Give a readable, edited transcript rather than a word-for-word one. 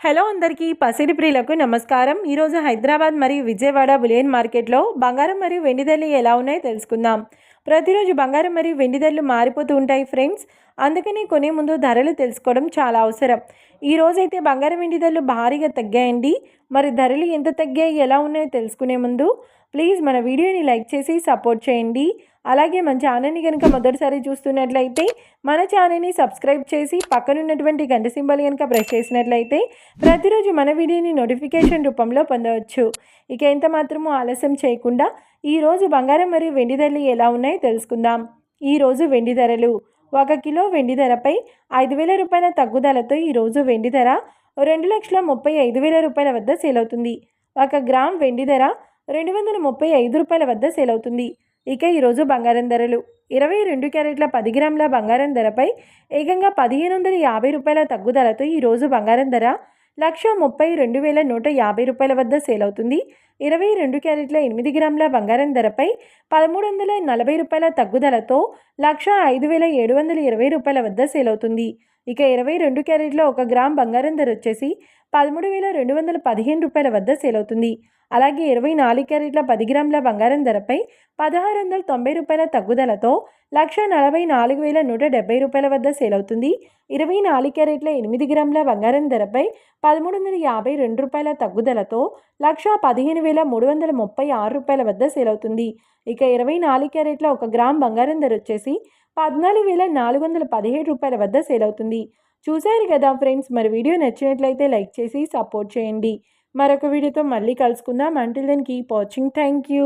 Hello అందరికీ పసిడి ప్రియులకు నమస్కారం. ఈరోజు హైదరాబాద్ మరియు విజయవాడ బులియన్ మార్కెట్లో బంగారం మరియు వెండి ధరలు ఎలా ఉన్నాయో తెలుసుకుందాం. ప్రతిరోజు బంగారం మరియు వెండి ధరలు మారిపోతూ ఉంటాయి ఫ్రెండ్స్. అందుకని కొనే ముందు ధరలు తెలుసుకోవడం చాలా అవసరం. ఈ రోజైతే బంగారం వెండి ధరలు భారీగా తగ్గాయండి. మరి ధరలు ఎంత తగ్గాయి, ఎలా ఉన్నాయో తెలుసుకునే ముందు ప్లీజ్ మన వీడియోని లైక్ చేసి సపోర్ట్ చేయండి. అలాగే మన ఛానల్ని కనుక మొదటిసారి చూస్తున్నట్లయితే మన ఛానల్ని సబ్స్క్రైబ్ చేసి పక్కనున్నటువంటి గంట సింబల్ కనుక ప్రెస్ చేసినట్లయితే ప్రతిరోజు మన వీడియోని నోటిఫికేషన్ రూపంలో పొందవచ్చు. ఇక ఎంత మాత్రమూ ఆలస్యం చేయకుండా ఈరోజు బంగారం మరియు వెండి ధరలు ఎలా ఉన్నాయో తెలుసుకుందాం. ఈరోజు వెండి ధరలు: 1 కిలో వెండి ధరపై 5,000 రూపాయల తగ్గుదలతో ఈరోజు వెండి ధర 2,35,000 రూపాయల వద్ద సేల్ అవుతుంది. 1 గ్రామ్ వెండి ధర 235 రూపాయల వద్ద సేల్ అవుతుంది. ఇక ఈరోజు బంగారం ధరలు: 22 క్యారెట్ల 10 గ్రాముల బంగారం ధరపై ఏకంగా 1,550 రూపాయల తగ్గుదలతో ఈరోజు బంగారం ధర 1,32,150 రూపాయల వద్ద సేల్ అవుతుంది. 22 క్యారెట్ల 8 గ్రాముల బంగారం ధరపై 1,340 రూపాయల తగ్గుదలతో 1,05,720 రూపాయల వద్ద సేల్ అవుతుంది. ఇక 22 క్యారెట్ల 1 గ్రామ్ బంగారం ధర వచ్చేసి 13,215 రూపాయల వద్ద సేల్ అవుతుంది. అలాగే 24 క్యారెట్ల 10 గ్రాముల బంగారం ధరపై 1,690 రూపాయల తగ్గుదలతో 1,44,170 రూపాయల వద్ద సేల్ అవుతుంది. 24 క్యారెట్ల 8 గ్రాముల బంగారం ధరపై 1,352 రూపాయల తగ్గుదలతో 1,15,336 రూపాయల వద్ద సేల్ అవుతుంది. ఇక 24 క్యారెట్ల 1 గ్రామ్ బంగారం ధర వచ్చేసి 14,417 రూపాయల వద్ద సేల్ అవుతుంది. చూశారు కదా ఫ్రెండ్స్, మరి వీడియో నచ్చినట్లయితే లైక్ చేసి సపోర్ట్ చేయండి. మరొక వీడియోతో మళ్ళీ కలుసుకుందాం. Until then keep watching. Thank you.